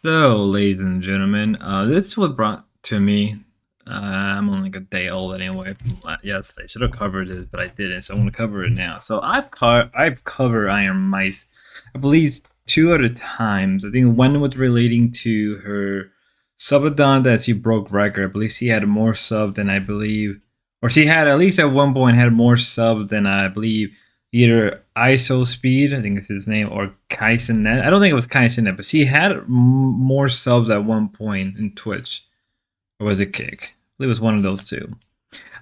So, ladies and gentlemen, this was brought to me. I'm only like a day old anyway. Yesterday, should have covered it, but I didn't. So I'm gonna cover it now. So I've covered Iron Mice, I believe two other times. I think one was relating to her subathon that she broke record. I believe she had more sub than I believe, or she had at least at one point had more sub than I believe either ISO Speed, I think it's his name, or Kaisenet. I don't think it was Kaisenet, but she had more subs at one point in Twitch. Or was it Kick? I believe it was one of those two.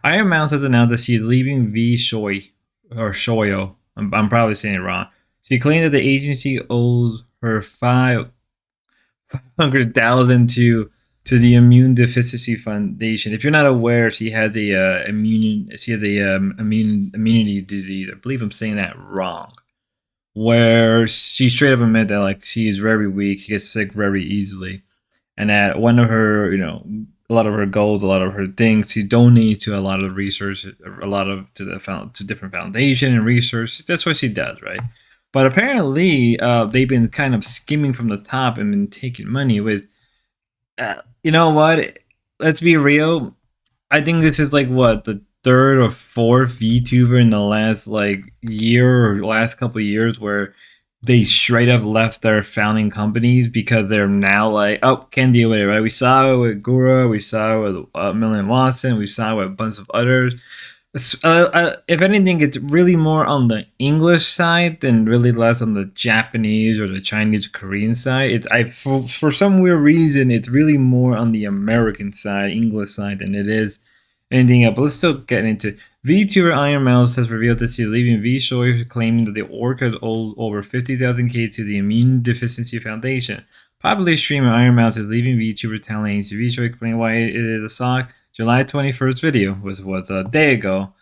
Iron Mouse has announced that she's leaving vshojo, or Shoyo. I'm probably saying it wrong. She claimed that the agency owes her 500,000 to the Immune Deficiency Foundation. If you're not aware, she has a immunity disease. I believe I'm saying that wrong. Where she straight up admitted that like she is very weak, she gets sick very easily, and that one of her, a lot of her goals, a lot of her things, she donates to a lot of research, a lot of to different foundation and research. That's what she does, right? But apparently, they've been kind of skimming from the top and been taking money with. You know what? Let's be real. I think this is like what the third or fourth VTuber in the last like year or last couple of years where they straight up left their founding companies because they're now like, oh, can't deal with it, right? We saw it with Gura, we saw it with Million Watson, we saw it with a bunch of others. If anything, it's really more on the English side than really less on the Japanese or the Chinese Korean side. For some weird reason, it's really more on the American side, English side, than it is anything else. But let's still get into it. VTuber Iron Mouse has revealed that she's leaving vshojo, claiming that the orc has owed over 50,000 K to the Immune Deficiency Foundation. Popular streamer Iron Mouse is leaving VTuber talent vshojo, explaining why it is a sock. July 21st video was a day ago.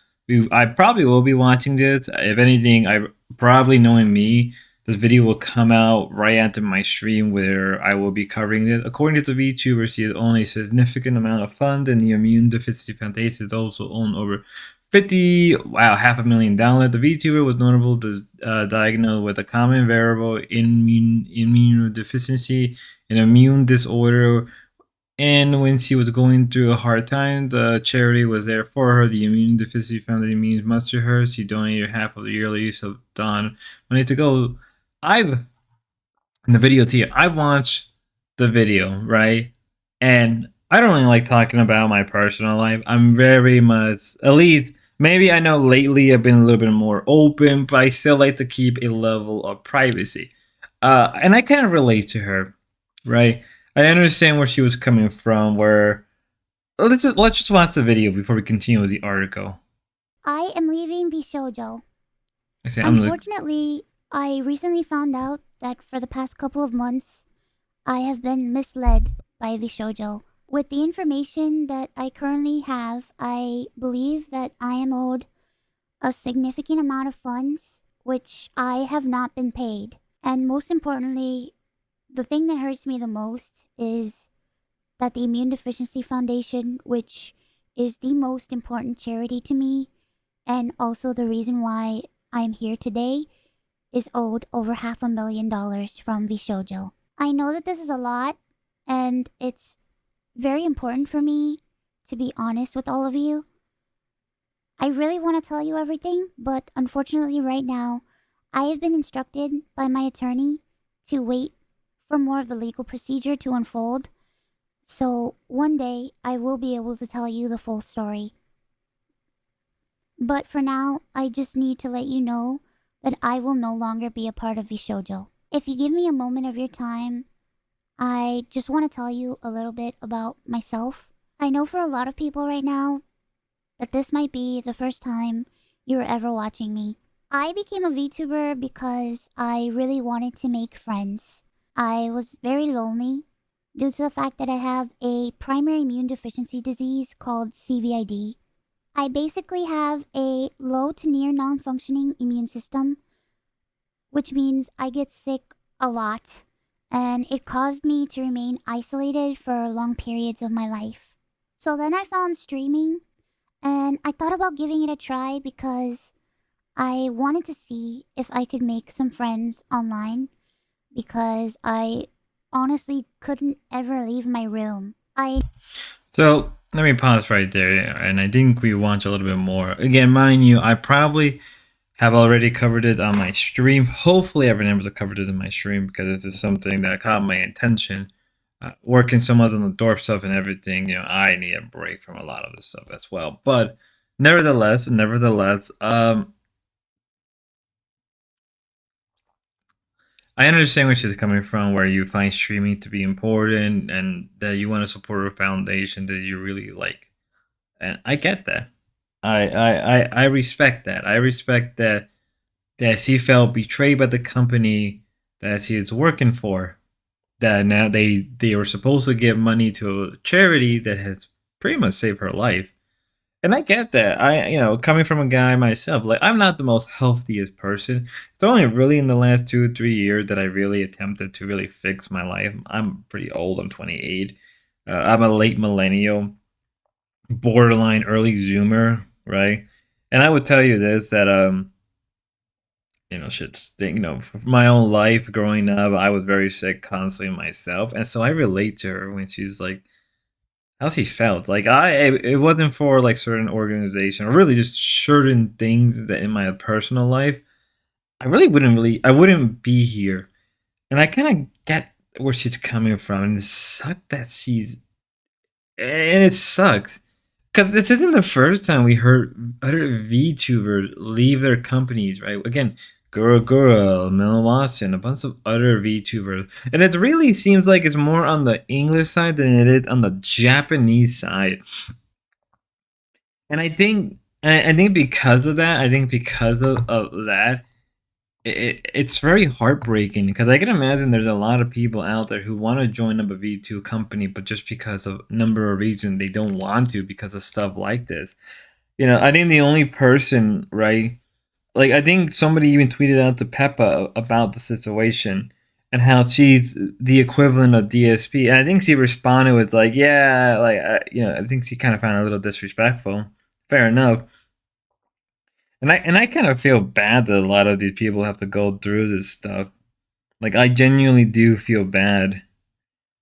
I probably will be watching this. If anything, I probably knowing me, this video will come out right after my stream where I will be covering it. According to the VTuber, she has only a significant amount of funds, and the Immune Deficiency Foundation is also owned over 50, wow, $500,000. The VTuber was notable diagnosed with a common variable immunodeficiency, an immune disorder, and when she was going through a hard time, the charity was there for her. The Immune Deficiency Foundation means much to her. She donated half of the yearly so Don money to go. I've in the video to you, I've watched the video, right? And I don't really like talking about my personal life. I'm very much, at least maybe I know lately I've been a little bit more open, but I still like to keep a level of privacy. And I kind of relate to her, right? I understand where she was coming from. Where let's just watch the video before we continue with the article. I am leaving vshojo. I say I'm like, Unfortunately, I recently found out that for the past couple of months, I have been misled by vshojo. With the information that I currently have, I believe that I am owed a significant amount of funds, which I have not been paid. And most importantly, the thing that hurts me the most is that the Immune Deficiency Foundation, which is the most important charity to me, and also the reason why I'm here today, is owed over $500,000 from vshojo. I know that this is a lot, and it's very important for me to be honest with all of you. I really want to tell you everything, but unfortunately right now, I have been instructed by my attorney to wait for more of the legal procedure to unfold. So one day, I will be able to tell you the full story. But for now, I just need to let you know that I will no longer be a part of vshojo. If you give me a moment of your time, I just want to tell you a little bit about myself. I know for a lot of people right now that this might be the first time you're ever watching me. I became a VTuber because I really wanted to make friends. I was very lonely due to the fact that I have a primary immune deficiency disease called CVID. I basically have a low to near non-functioning immune system, which means I get sick a lot, and it caused me to remain isolated for long periods of my life. So then I found streaming, and I thought about giving it a try because I wanted to see if I could make some friends online, because I honestly couldn't ever leave my room. I So let me pause right there, and I think we watch a little bit more. Again, mind you, I probably have already covered it on my stream. Hopefully, I've been able to cover it in my stream because this is something that caught my attention. Working so much on the dorp stuff and everything, I need a break from a lot of this stuff as well. But nevertheless, I understand where she's coming from, where you find streaming to be important and that you want to support a foundation that you really like, and I get that. I respect that. I respect that she felt betrayed by the company that she is working for. That now they were supposed to give money to a charity that has pretty much saved her life. And I get that. Coming from a guy myself, like I'm not the most healthiest person. It's only really in the last 2 3 years that I really attempted to really fix my life. I'm pretty old. I'm 28. I'm a late millennial, borderline early Zoomer, right? And I would tell you this that shit's for my own life growing up, I was very sick constantly myself, and so I relate to her when she's like how she felt. Like it wasn't for like certain organization or really just certain things that in my personal life, I wouldn't be here, and I kind of get where she's coming from, and it sucked that she's and it sucks because this isn't the first time we heard other VTubers leave their companies, right? Again, Gura Gura, Melawasian, a bunch of other VTubers. And it really seems like it's more on the English side than it is on the Japanese side. And I think because of that, it's very heartbreaking because I can imagine there's a lot of people out there who want to join up a V2 company, but just because of number of reasons they don't want to because of stuff like this. I think the only person, right? Like, I think somebody even tweeted out to Peppa about the situation and how she's the equivalent of DSP. And I think she responded with, like, yeah, like, I think she kind of found it a little disrespectful. Fair enough. And I kind of feel bad that a lot of these people have to go through this stuff. Like, I genuinely do feel bad.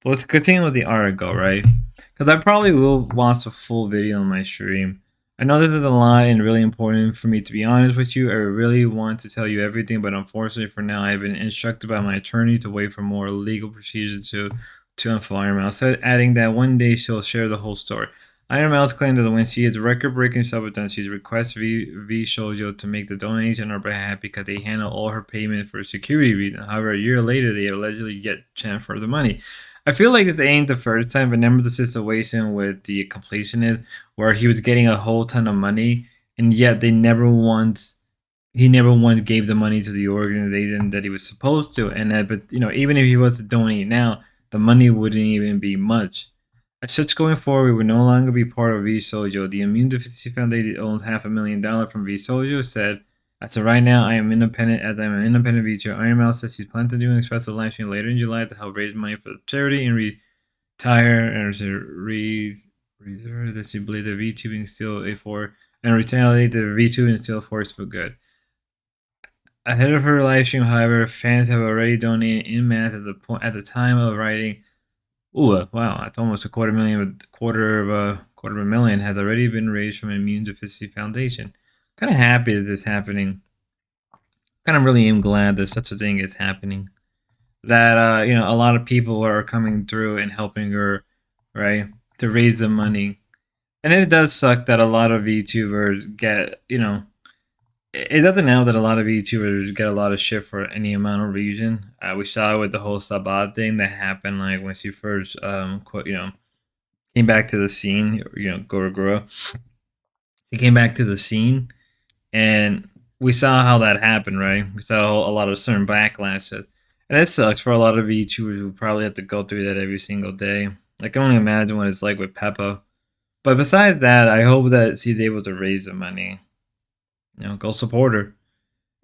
But let's continue with the article, right? Because I probably will watch a full video on my stream. I know this is a lot and really important for me to be honest with you. I really want to tell you everything, but unfortunately for now, I've been instructed by my attorney to wait for more legal procedures to unfold. Iron Mouse said, adding that one day she'll share the whole story. Iron Mouse claimed that when she is record-breaking self-defense, she's requested vshojo to make the donation on her behalf because they handle all her payment for security reasons. However, a year later, they allegedly get Chan for the money. I feel like this ain't the first time. Remember the situation with the completionist where he was getting a whole ton of money, and yet he never once gave the money to the organization that he was supposed to. And but even if he was to donate now, the money wouldn't even be much. As such, going forward, we would no longer be part of vshojo. The Immune Deficiency Foundation owns $500,000 from vshojo. Said, as of right now, I am independent as I'm an independent VTuber. Iron Mouse says he's planning to do an expressive live stream later in July to help raise money for the charity and retire and reserve that she believes that VTubing still a for and retaliate the VTubing still force for good. Ahead of her live stream, however, fans have already donated in mass at the time of writing. Ooh, wow! That's almost a quarter of a million has already been raised from Immune Deficiency Foundation. Kind of happy that this is happening. Kind of really am glad that such a thing is happening. That a lot of people are coming through and helping her, right, to raise the money. And it does suck that a lot of VTubers get, it doesn't help that a lot of VTubers get a lot of shit for any amount of reason. We saw it with the whole Sabat thing that happened, like when she first, came back to the scene. Goro Goro. She came back to the scene, and we saw how that happened, right? We saw a lot of certain backlashes, and it sucks for a lot of VTubers who probably have to go through that every single day. I can only imagine what it's like with Peppa. But besides that, I hope that she's able to raise the money. Go support her.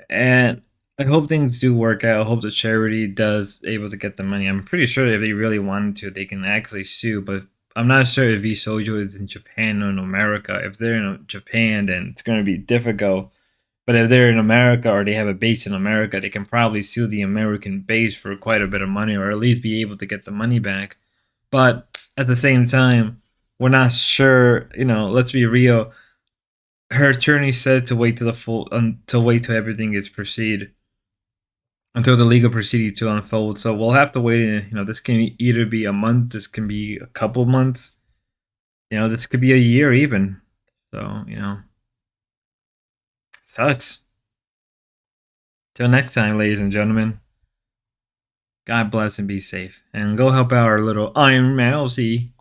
And I hope things do work out. I hope the charity does able to get the money. I'm pretty sure if they really wanted to, they can actually sue. But I'm not sure if vshojo is in Japan or in America. If they're in Japan, then it's going to be difficult But if they're in America or they have a base in America, they can probably sue the American base for quite a bit of money, or at least be able to get the money back. But at the same time, we're not sure. Let's be real. Her attorney said to wait till the full, until wait till everything is proceed, until the legal proceeding to unfold. So we'll have to wait. This can either be a month, this can be a couple months. This could be a year even. So sucks. Till next time, ladies and gentlemen. God bless and be safe. And go help out our little iron mousey.